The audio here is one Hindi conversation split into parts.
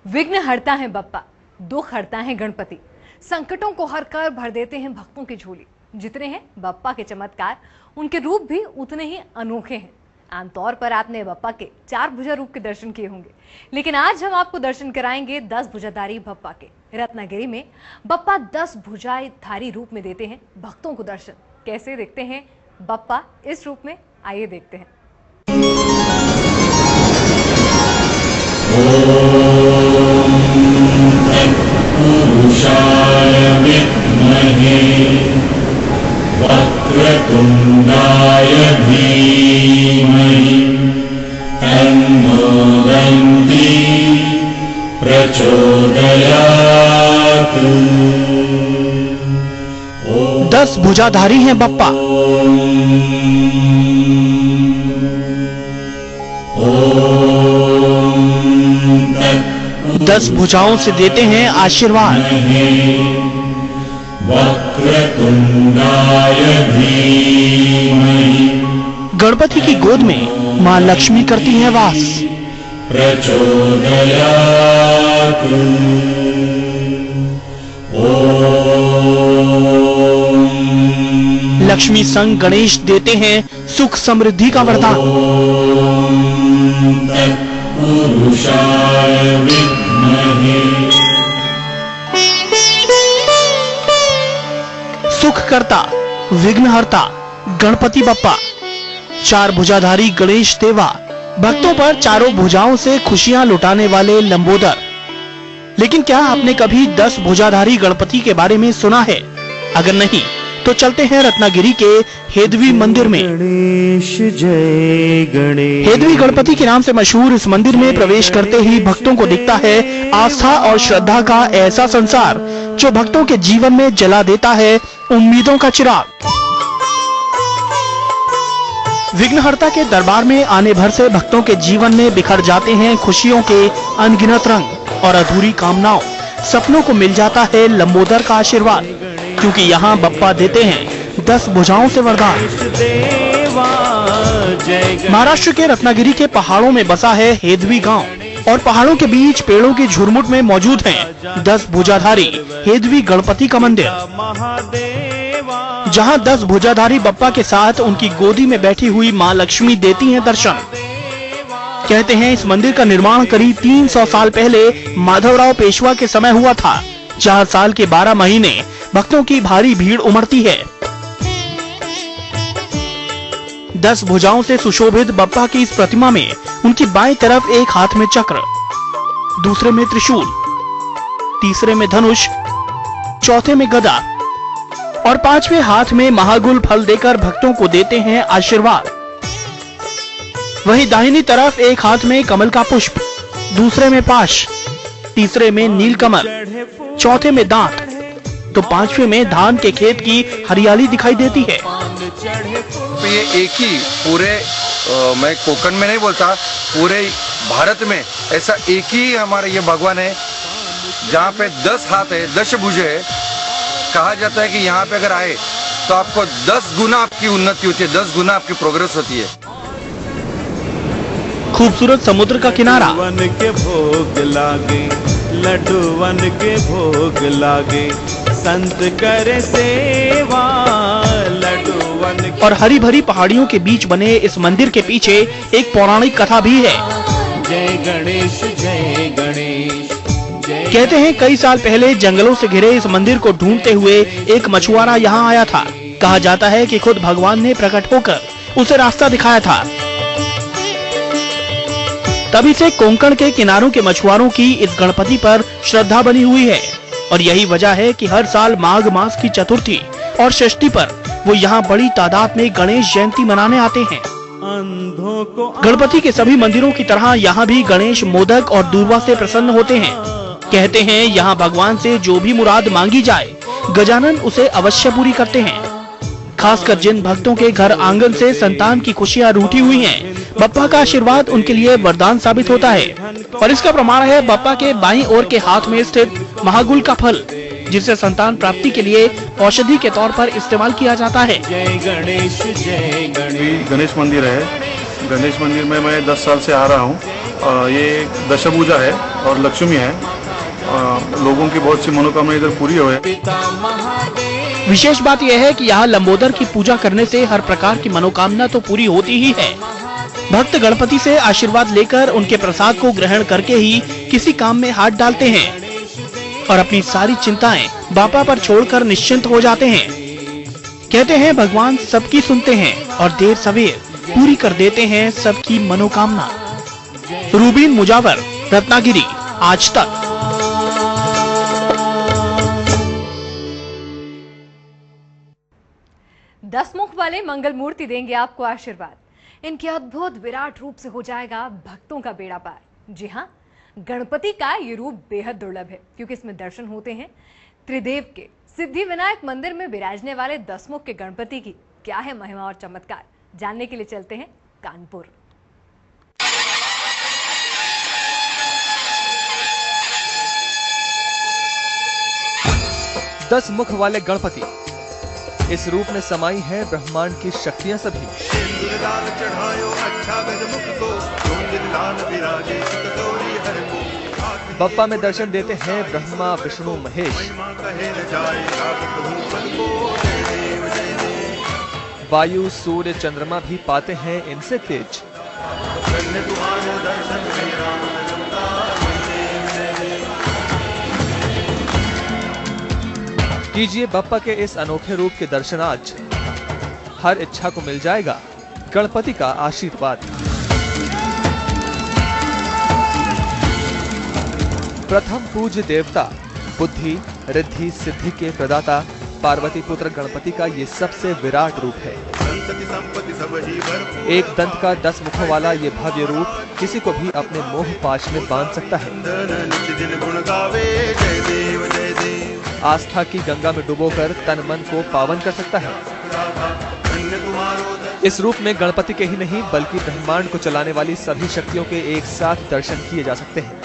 विघ्न हरता है बप्पा, दुख हरता है गणपति। संकटों को हर कर भर देते हैं भक्तों की झोली। जितने हैं बप्पा के चमत्कार, उनके रूप भी उतने ही अनोखे हैं। आमतौर पर आपने बप्पा के 4 भुजा रूप के दर्शन किए होंगे, लेकिन आज हम आपको दर्शन कराएंगे 10 भुजाधारी बप्पा के। रत्नागिरी में बप्पा 10 भुजाधारी रूप में देते हैं भक्तों को दर्शन। कैसे देखते हैं बप्पा इस रूप में, आइए देखते हैं। पुरुषाय विद्महे वक्रतुण्डाय धीमहि तन्नो दन्ती प्रचोदयात्। 10 भुजाधारी हैं बप्पा। 10 भुजाओं से देते हैं आशीर्वाद। वक्रतुण्डाय धीमहि गणपति की गोद में मां लक्ष्मी करती है वास। प्रचोदयात्। लक्ष्मी संग गणेश देते हैं सुख समृद्धि का वरदान। पुरुषाय विद्महे सुख करता विघ्नहर्ता गणपति बप्पा। 4 भुजाधारी गणेश देवा, भक्तों पर चारों भुजाओं से खुशियां लुटाने वाले लंबोदर। लेकिन क्या आपने कभी 10 भुजाधारी गणपति के बारे में सुना है? अगर नहीं तो चलते हैं रत्नागिरी के हेदवी मंदिर में। गणेश जय गणेश। हेदवी गणपति के नाम से मशहूर इस मंदिर में प्रवेश करते ही भक्तों को दिखता है आस्था और श्रद्धा का ऐसा संसार जो भक्तों के जीवन में जला देता है उम्मीदों का चिराग। विघ्नहर्ता के दरबार में आने भर से भक्तों के जीवन में बिखर जाते हैं खुशियों के अनगिनत रंग और अधूरी कामनाओं। सपनों को मिल जाता है लंबोदर का आशीर्वाद, क्योंकि यहाँ बप्पा देते हैं 10 भुजाओं से वरदान। महाराष्ट्र के रत्नागिरी के पहाड़ों में बसा है हेदवी गांव और पहाड़ों के बीच पेड़ों की झुरमुट में मौजूद है 10 भुजाधारी हेदवी गणपति का मंदिर, जहां 10 भुजाधारी बप्पा के साथ उनकी गोदी में बैठी हुई मां लक्ष्मी देती हैं दर्शन। कहते हैं इस मंदिर का निर्माण करीब 300 साल पहले माधवराव पेशवा के समय हुआ था, जहां साल के 12 महीने भक्तों की भारी भीड़ उमड़ती है। 10 भुजाओं से सुशोभित बप्पा की इस प्रतिमा में उनकी बाएं तरफ एक हाथ में चक्र, दूसरे में त्रिशूल, तीसरे में धनुष, चौथे में गदा और 5वें हाथ में महागुल फल देकर भक्तों को देते हैं आशीर्वाद। वहीं दाहिनी तरफ एक हाथ में कमल का पुष्प, दूसरे में पाश, तीसरे में नीलकमल, चौथे में दांत तो 5वें में धान के खेत की हरियाली दिखाई देती है। तो ये एक ही पूरे मैं कोकण में नहीं बोलता, पूरे भारत में ऐसा एक ही हमारा ये भगवान है जहाँ पे 10 हाथ है, 10 भुजे है। कहा जाता है कि यहाँ पे अगर आए तो आपको 10 गुना आपकी उन्नति होती है, 10 गुना आपकी प्रोग्रेस होती है। खूबसूरत समुद्र का किनारा, वन के भोग लागे लड्डू वन के भोग लागे, संत करे सेवा लड्डू वन के। और हरी भरी पहाड़ियों के बीच बने इस मंदिर के पीछे एक पौराणिक कथा भी है। जय गणेश जय गणेश। कहते हैं कई साल पहले जंगलों से घिरे इस मंदिर को ढूंढते हुए एक मछुआरा यहाँ आया था। कहा जाता है कि खुद भगवान ने प्रकट होकर उसे रास्ता दिखाया था। तभी से कोंकण के किनारों के मछुआरों की इस गणपति पर श्रद्धा बनी हुई है और यही वजह है कि हर साल माघ मास की चतुर्थी और षष्ठी पर वो यहाँ बड़ी तादाद में गणेश जयंती मनाने आते हैं। अंधों को गणपति के सभी मंदिरों की तरह यहाँ भी गणेश मोदक और दूर्वा से प्रसन्न होते हैं। कहते हैं यहाँ भगवान से जो भी मुराद मांगी जाए गजानन उसे अवश्य पूरी करते हैं। खासकर जिन भक्तों के घर आंगन से संतान की खुशियां रूठी हुई हैं, बप्पा का आशीर्वाद उनके लिए वरदान साबित होता है। और इसका प्रमाण है बप्पा के बाईं ओर के हाथ में स्थित महागुल का फल, जिसे संतान प्राप्ति के लिए औषधि के तौर पर इस्तेमाल किया जाता है। जय गणेश जय गणेश। गणेश मंदिर है गणेश मंदिर में मैं 10 साल से आ रहा हूँ। ये दशभुजा है और लक्ष्मी है। लोगों की बहुत सी मनोकामना इधर पूरी हुई है। विशेष बात यह है कि यहाँ लंबोदर की पूजा करने से हर प्रकार की मनोकामना तो पूरी होती ही है। भक्त गणपति से आशीर्वाद लेकर उनके प्रसाद को ग्रहण करके ही किसी काम में हाथ डालते हैं और अपनी सारी चिंताएं बापा पर छोड़कर निश्चिंत हो जाते हैं। कहते हैं भगवान सबकी सुनते हैं और देर सवेर पूरी कर देते हैं सबकी मनोकामना। रूबीन मुजावर, रत्नागिरी, आज तक। दस मुख वाले मंगल मूर्ति देंगे आपको आशीर्वाद। इनके अद्भुत विराट रूप से हो जाएगा भक्तों का बेड़ा पार। जी हाँ, गणपति का ये रूप बेहद दुर्लभ है क्योंकि इसमें दर्शन होते हैं त्रिदेव के। सिद्धि विनायक मंदिर में विराजने वाले 10 मुख के गणपति की क्या है महिमा और चमत्कार, जानने के लिए चलते हैं कानपुर। दस मुख वाले गणपति, इस रूप में समाई है ब्रह्मांड की शक्तियां सभी। बप्पा में दर्शन देते हैं ब्रह्मा, विष्णु, महेश। वायु, सूर्य, चंद्रमा भी पाते हैं इनसे तेज। कीजिए बप्पा के इस अनोखे रूप के दर्शन आज। हर इच्छा को मिल जाएगा गणपति का आशीर्वाद। प्रथम पूज्य देवता, बुद्धि, रिद्धि, सिद्धि के प्रदाता पार्वती पुत्र गणपति का ये सबसे विराट रूप है। एक दंत का 10 मुखों वाला ये भव्य रूप किसी को भी अपने मोह पाश में बांध सकता है। आस्था की गंगा में डुबोकर तन मन को पावन कर सकता है। इस रूप में गणपति के ही नहीं बल्कि ब्रह्मांड को चलाने वाली सभी शक्तियों के एक साथ दर्शन किए जा सकते हैं।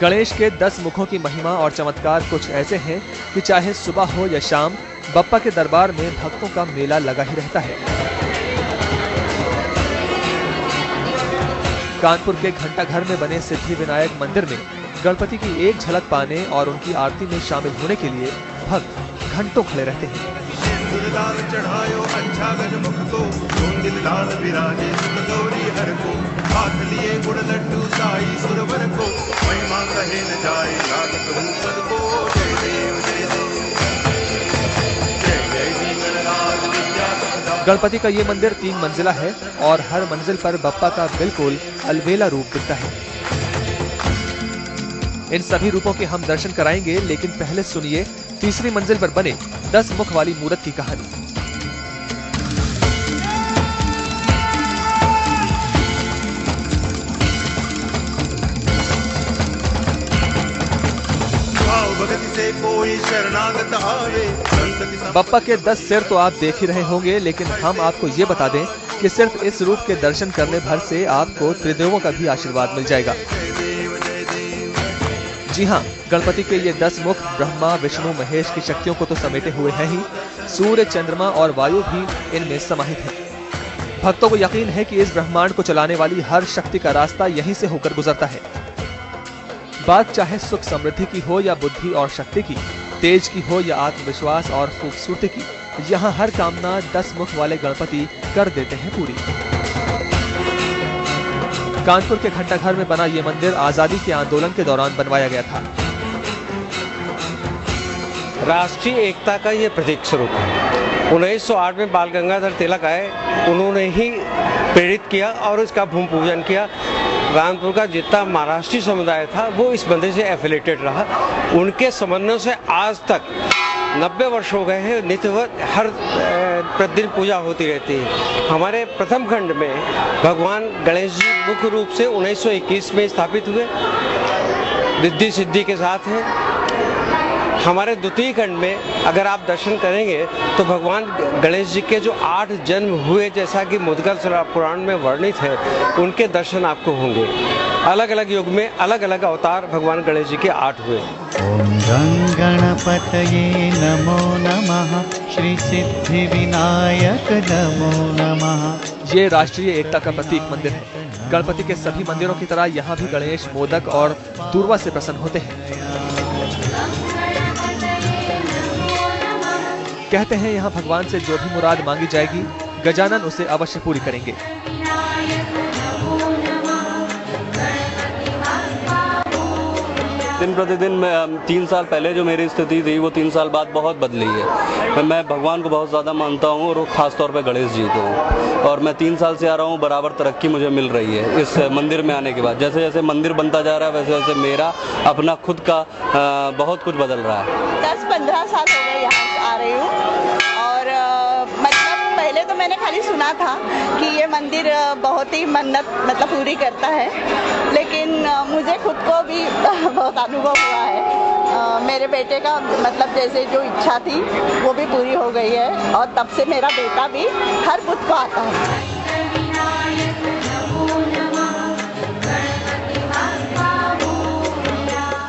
गणेश के 10 मुखों की महिमा और चमत्कार कुछ ऐसे हैं कि चाहे सुबह हो या शाम, बप्पा के दरबार में भक्तों का मेला लगा ही रहता है। कानपुर के घंटाघर में बने सिद्धि विनायक मंदिर में गणपति की एक झलक पाने और उनकी आरती में शामिल होने के लिए भक्त घंटों खड़े रहते हैं। गणपति का ये मंदिर 3 मंजिला है और हर मंजिल पर बप्पा का बिल्कुल अलबेला रूप दिखता है। इन सभी रूपों के हम दर्शन कराएंगे, लेकिन पहले सुनिए तीसरी मंजिल पर बने 10 मुख वाली मूर्त की कहानी। बप्पा के 10 सिर तो आप देख ही रहे होंगे, लेकिन हम आपको ये बता दें कि सिर्फ इस रूप के दर्शन करने भर से आपको त्रिदेवों का भी आशीर्वाद मिल जाएगा। जी हाँ, गणपति के ये 10 मुख ब्रह्मा, विष्णु, महेश की शक्तियों को तो समेटे हुए हैं ही, सूर्य, चंद्रमा और वायु भी इनमें समाहित है। भक्तों को यकीन है कि इस ब्रह्मांड को चलाने वाली हर शक्ति का रास्ता यहीं से होकर गुजरता है। बात चाहे सुख समृद्धि की हो या बुद्धि और शक्ति की, तेज की हो या आत्मविश्वास और खूबसूरती की, यहाँ हर कामना 10 मुख वाले गणपति कर देते हैं पूरी। कानपुर के घंटाघर में बना ये मंदिर आजादी के आंदोलन के दौरान बनवाया गया था। राष्ट्रीय एकता का ये प्रतीक स्वरूप है। 1908 में बाल गंगाधर तिलक आए, उन्होंने ही प्रेरित किया और इसका भूमि पूजन किया। कानपुर का जितना महाराष्ट्रीय समुदाय था वो इस मंदिर से एफिलेटेड रहा। उनके समन्वय से आज तक 90 वर्ष हो गए हैं, नित्यवत हर प्रतिदिन पूजा होती रहती है। हमारे प्रथम खंड में भगवान गणेश जी मुख्य रूप से 1921 में स्थापित हुए, रिद्धि सिद्धि के साथ हैं। हमारे द्वितीय खंड में अगर आप दर्शन करेंगे तो भगवान गणेश जी के जो 8 जन्म हुए, जैसा कि मुद्गल पुराण में वर्णित है, उनके दर्शन आपको होंगे। अलग अलग युग में अलग अलग अवतार भगवान गणेश जी के 8 हुए। ओम गं गणपतये नमो नमः, श्री सिद्धि विनायक नमो नमः। ये राष्ट्रीय एकता का प्रतीक मंदिर है। गणपति के सभी मंदिरों की तरह यहाँ भी गणेश मोदक और दूर्वा से प्रसन्न होते हैं। कहते हैं यहाँ भगवान से जो भी मुराद मांगी जाएगी, गजानन उसे अवश्य पूरी करेंगे। दिन प्रतिदिन 3 साल पहले जो मेरी स्थिति थी वो 3 साल बाद बहुत बदली है। मैं भगवान को बहुत ज़्यादा मानता हूँ और ख़ास तौर पे गणेश जी को, और मैं 3 साल से आ रहा हूँ, बराबर तरक्की मुझे मिल रही है इस मंदिर में आने के बाद। जैसे जैसे मंदिर बनता जा रहा है वैसे वैसे मेरा अपना खुद का बहुत कुछ बदल रहा है। 10-15 साल हो गए यहाँ आ रही हूँ, और मतलब पहले तो मैंने खाली सुना था कि ये मंदिर बहुत ही मन्नत मतलब पूरी करता है, लेकिन मुझे खुद को भी बहुत अनुभव हुआ है। मेरे बेटे का मतलब जैसे जो इच्छा थी वो भी पूरी हो गई है, और तब से मेरा बेटा भी हर बुध को आता है।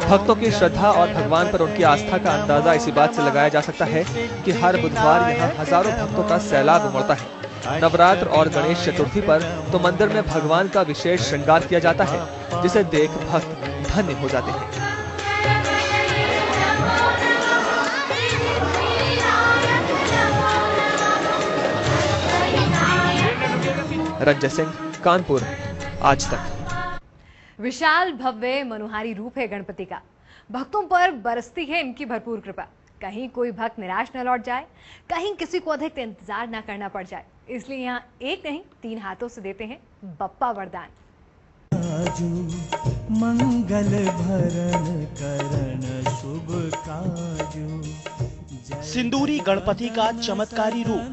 भक्तों की श्रद्धा और भगवान पर उनकी आस्था का अंदाजा इसी बात से लगाया जा सकता है कि हर बुधवार यहाँ हजारों भक्तों का सैलाब उमड़ता है। नवरात्र और गणेश चतुर्थी पर तो मंदिर में भगवान का विशेष श्रृंगार किया जाता है, जिसे देख भक्त धन्य हो जाते हैं। रंजय सिंह, कानपुर, आज तक। विशाल भव्य मनोहारी रूप है गणपति का। भक्तों पर बरसती है इनकी भरपूर कृपा। कहीं कोई भक्त निराश न लौट जाए, कहीं किसी को अधिक इंतजार न करना पड़ जाए, इसलिए यहाँ एक नहीं 3 हाथों से देते हैं बप्पा वरदान। मंगल भरण करण शुभ काजू। सिंदूरी गणपति का चमत्कारी रूप,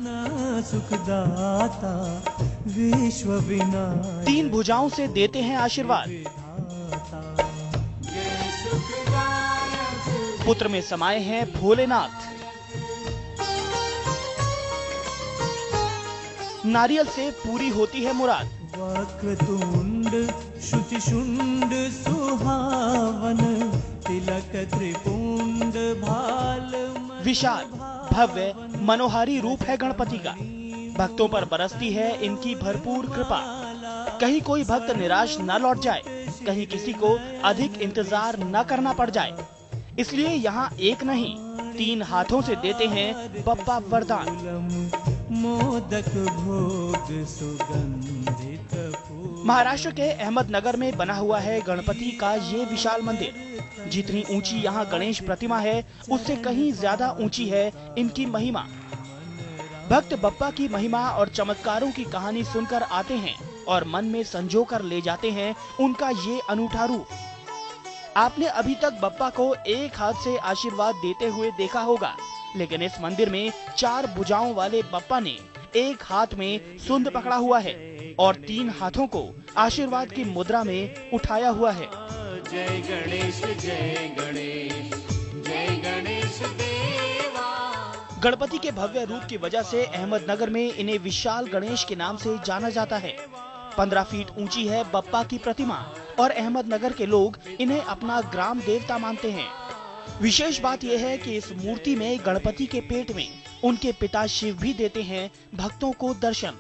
सुखदाता विश्व विनायक। 3 भुजाओं से देते हैं आशीर्वाद। पुत्र में समाये हैं भोलेनाथ। नारियल से पूरी होती है मुराद। वक्रतुंड शुचिशुंड सुहावन तिलक त्रिपुंड भाल। विशाल भव्य मनोहारी रूप है गणपति का। भक्तों पर बरसती है इनकी भरपूर कृपा। कहीं कोई भक्त निराश न लौट जाए, कहीं किसी को अधिक इंतजार न करना पड़ जाए, इसलिए यहाँ एक नहीं 3 हाथों से देते हैं बप्पा वरदान। मोदक भोग सुगंधित। महाराष्ट्र के अहमदनगर में बना हुआ है गणपति का ये विशाल मंदिर। जितनी ऊंची यहाँ गणेश प्रतिमा है, उससे कहीं ज्यादा ऊंची है इनकी महिमा। भक्त बप्पा की महिमा और चमत्कारों की कहानी सुनकर आते हैं और मन में संजो कर ले जाते हैं उनका ये अनूठा रूप। आपने अभी तक बप्पा को एक हाथ से आशीर्वाद देते हुए देखा होगा, लेकिन इस मंदिर में 4 भुजाओं वाले बप्पा ने एक हाथ में सुंद पकड़ा हुआ है और 3 हाथों को आशीर्वाद की मुद्रा में उठाया हुआ है। जय गणेश जय गणेश जय गणेश देवा। गणपति के भव्य रूप की वजह से अहमदनगर में इन्हें विशाल गणेश के नाम से जाना जाता है। 15 फीट ऊंची है बप्पा की प्रतिमा और अहमदनगर के लोग इन्हें अपना ग्राम देवता मानते हैं। विशेष बात यह है कि इस मूर्ति में गणपति के पेट में उनके पिता शिव भी देते हैं भक्तों को दर्शन।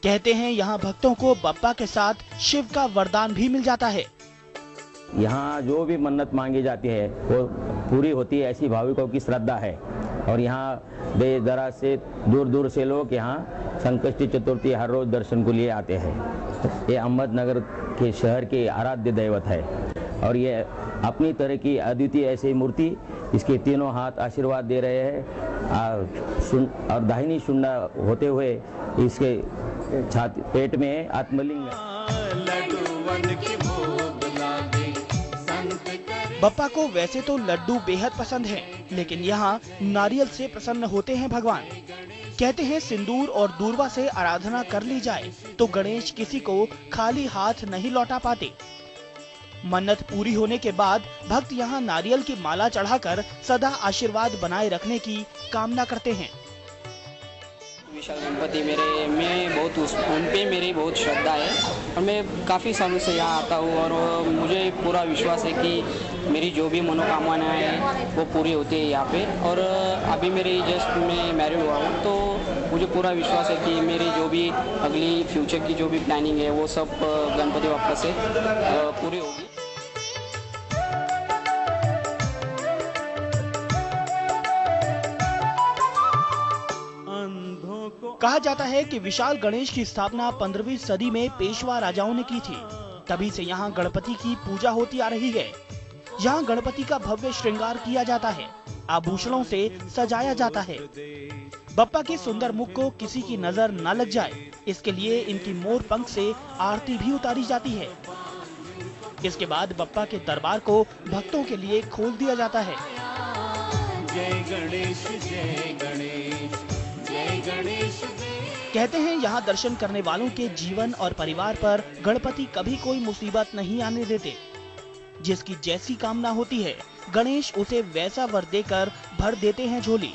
कहते हैं यहाँ भक्तों को बप्पा के साथ शिव का वरदान भी मिल जाता है। यहाँ जो भी मन्नत मांगी जाती है वो पूरी होती है, ऐसी भाविकों की श्रद्धा है। और यहाँ देश दराज से दूर दूर से लोग यहाँ संकष्टी चतुर्थी हर रोज दर्शन के लिए आते हैं। ये अहमदनगर के शहर की आराध्य दैवत है और ये अपनी तरह की अद्वितीय ऐसी मूर्ति, इसके 3 हाथ आशीर्वाद दे रहे हैं और दाहिनी शुंडा होते हुए इसके छाती पेट में आत्मलिंग। बप्पा को वैसे तो लड्डू बेहद पसंद हैं, लेकिन यहाँ नारियल से प्रसन्न होते हैं भगवान। कहते हैं सिंदूर और दूर्वा से आराधना कर ली जाए तो गणेश किसी को खाली हाथ नहीं लौटा पाते। मन्नत पूरी होने के बाद भक्त यहाँ नारियल की माला चढ़ाकर सदा आशीर्वाद बनाए रखने की कामना करते हैं। विशाल गणपति उन पे मेरी बहुत श्रद्धा है। और मैं काफ़ी सालों से यहाँ आता हूँ और मुझे पूरा विश्वास है कि मेरी जो भी मनोकामनाएं हैं वो पूरी होती है यहाँ पे। और अभी मेरी जस्ट मैं मैरिड हुआ हूँ, तो मुझे पूरा विश्वास है कि मेरी जो भी अगली फ्यूचर की जो भी प्लानिंग है वो सब गणपति बप्पा से पूरी होगी। कहा जाता है कि विशाल गणेश की स्थापना 15वीं सदी में पेशवा राजाओं ने की थी। तभी से यहाँ गणपति की पूजा होती आ रही है। यहाँ गणपति का भव्य श्रृंगार किया जाता है, आभूषणों से सजाया जाता है। बप्पा के सुंदर मुख को किसी की नजर न लग जाए, इसके लिए इनकी मोर पंख से आरती भी उतारी जाती है। इसके बाद बप्पा के दरबार को भक्तों के लिए खोल दिया जाता है। जय गणेश जय गणेश जय गणेश। कहते हैं यहाँ दर्शन करने वालों के जीवन और परिवार पर गणपति कभी कोई मुसीबत नहीं आने देते। जिसकी जैसी कामना होती है, गणेश उसे वैसा वर देकर भर देते हैं झोली।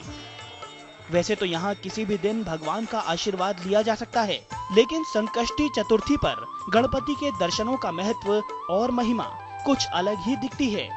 वैसे तो यहाँ किसी भी दिन भगवान का आशीर्वाद लिया जा सकता है, लेकिन संकष्टी चतुर्थी पर गणपति के दर्शनों का महत्व और महिमा कुछ अलग ही दिखती है।